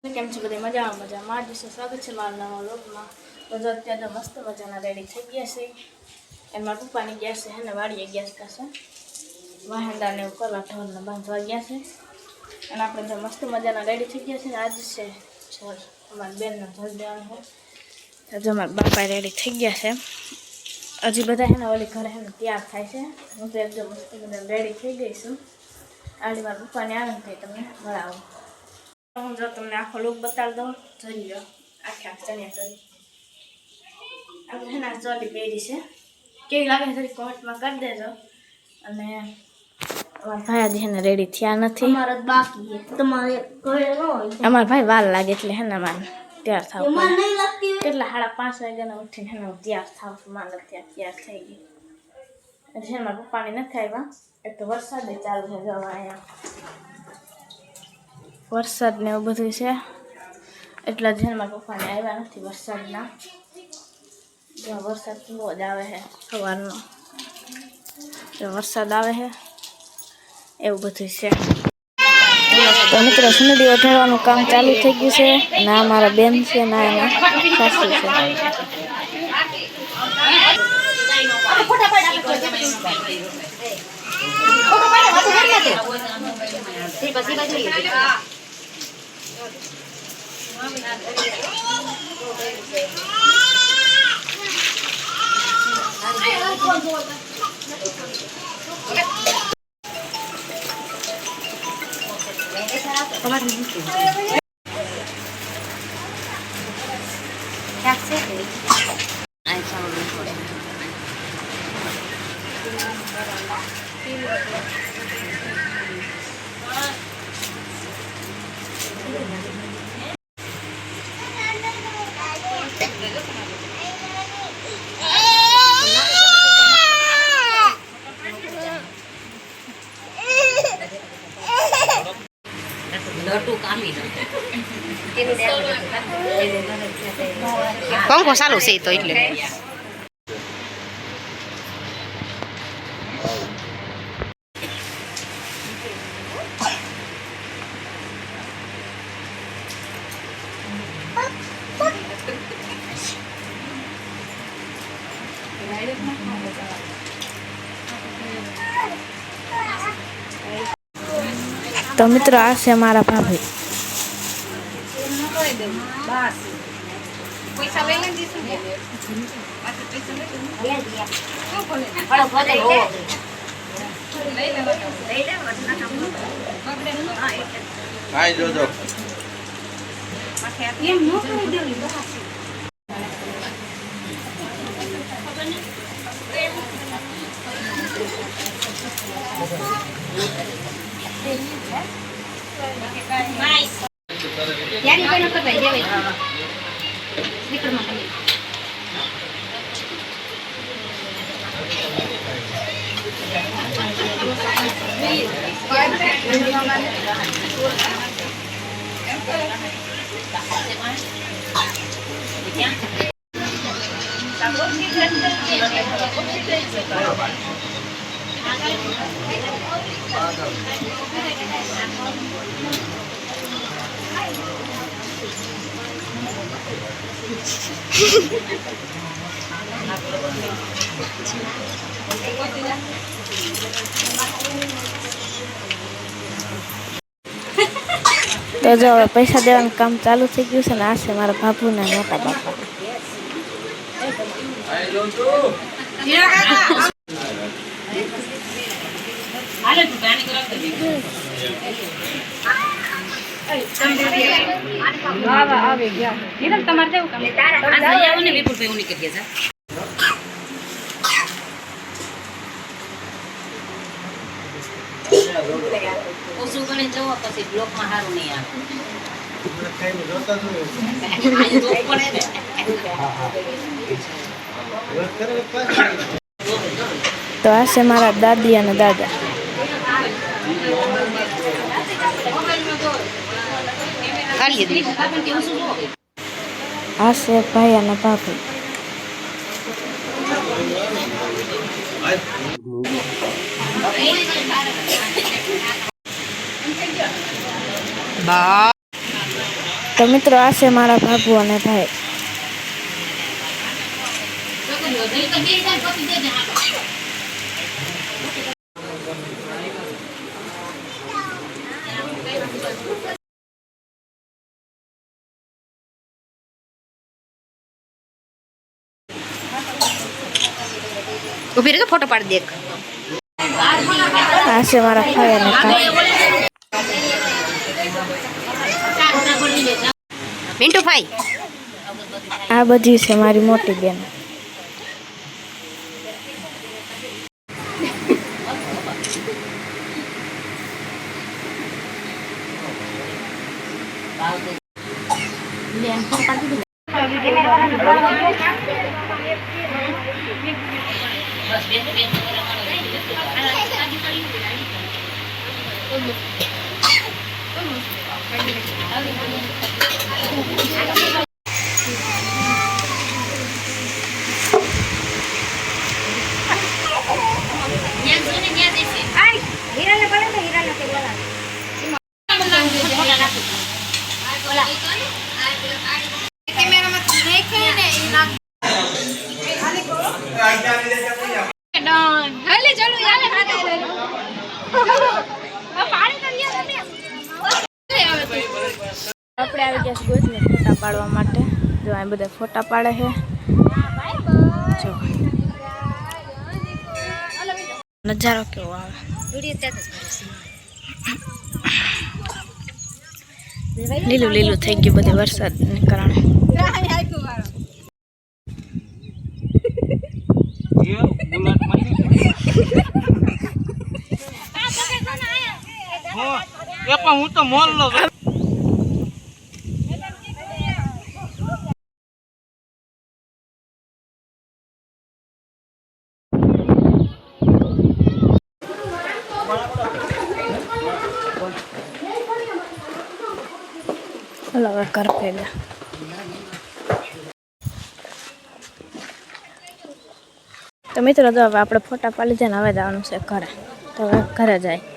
કેમ છો બધી મજામાં જ સ્વાગત છે મારા નવા વ્લોગમાં। તો જો અત્યારે મસ્ત મજાના રેડી થઈ ગયા છે। એમાં પપ્પાની ગયા છે ને વાડીએ ગયા છે વાહનદારને એવું કરવા ઢોરને બાંધવા ગયા છે। અને આપણે તો મસ્ત મજાના રેડી થઈ ગયા છે ને આજ છે જળ અમારી બેનનો જળ દેવાનો છે। તો જો મારા બાપા રેડી થઈ ગયા છે। હજી બધા છે ને ઓલી ઘરે છે ને તૈયાર થાય છે। હું તો એકદમ મસ્ત મજાના રેડી થઈ ગઈ છું। આડી મારા પપ્પાને આવે ને તમને મળાવો। હું જો તમને આખો લુક બતાવી દઉં જોઈ લો આખે ચણિયા ચોળી આપણે એના ચોલી પહેરી છે કેવી લાગે જરી કોમેન્ટમાં કરી દેજો। અને અમારા ભાઈ હજી એને રેડી થયા નથી અમારા બાકી તમારે અમારા ભાઈ વાર લાગે એટલે હે ને મારે તૈયાર થાવ કેટલા 5:30 વાગ્યાના ઉઠીને હે તૈયાર થાવ મારે તૈયાર થઈ ગઈ હજી મારા પપ્પાની નથી આવ્યા એક તો વરસાદ ચાલુ છે જવા અહીંયા वरसाद ने एवं बधुं छे एटले ज मारा पप्पाने आव्या नथी वरसादना जो वरसाद बहू ज आवे है सवारनो जो वरसाद आवे है एवं बधुं छे। तो मित्रों सुनडी ओढाडवानुं काम चालू थई गयुं छे अने आ मारा बेन छे ना एना सासू छे। पंखो चालू से तो એટલે तो मित्रों आ से मारा भाभी पैसा ले लें जीसु हाय जो जो यारी कोई न कर दे देवे विक्रम में तो जो पैसा देवानुं काम चालू थई गयुं छे ने आ छे मारा बाबूना मोटा बापा। हाय जो जो आले तू गानी करब दे बाबा आवे गया इधर તમારે જવું કામ તારા આ આવો ને વિપુલ ભાઈ ઉની કરી દે ઓસુ ગણે જવો પછી બ્લોક માં હારું નહીં આવે ખાઈને જોતા જોયો આ તો પડે ને तो आ से मारा दादी अने दादा કાઢી દે आ से भाई अने भाभी બા તો મિત્રો આ છે મારા ભાભુ અને ભાઈ. ઉભી રહે ફોટો પાડી દેખ. આ છે મારા ભાઈ અને કાકી. મિન્ટુ ભાઈ આ બધી છે મારી મોટી બેન. આપણે આવી ગયા ગોતને ફોટા પાડવા માટે. જો આ બધા ફોટા પાડે છે. જો નજારો કેવો આવે. લીલું લીલું થઈ ગયું બધે વરસાદને કારણે. હું તો મોલ લો હવે કર પેલા તો મિત્રો જો હવે આપણે ફોટા પાડી જાય ને હવે જવાનું છે ઘરે. તો હવે ઘરે જાય.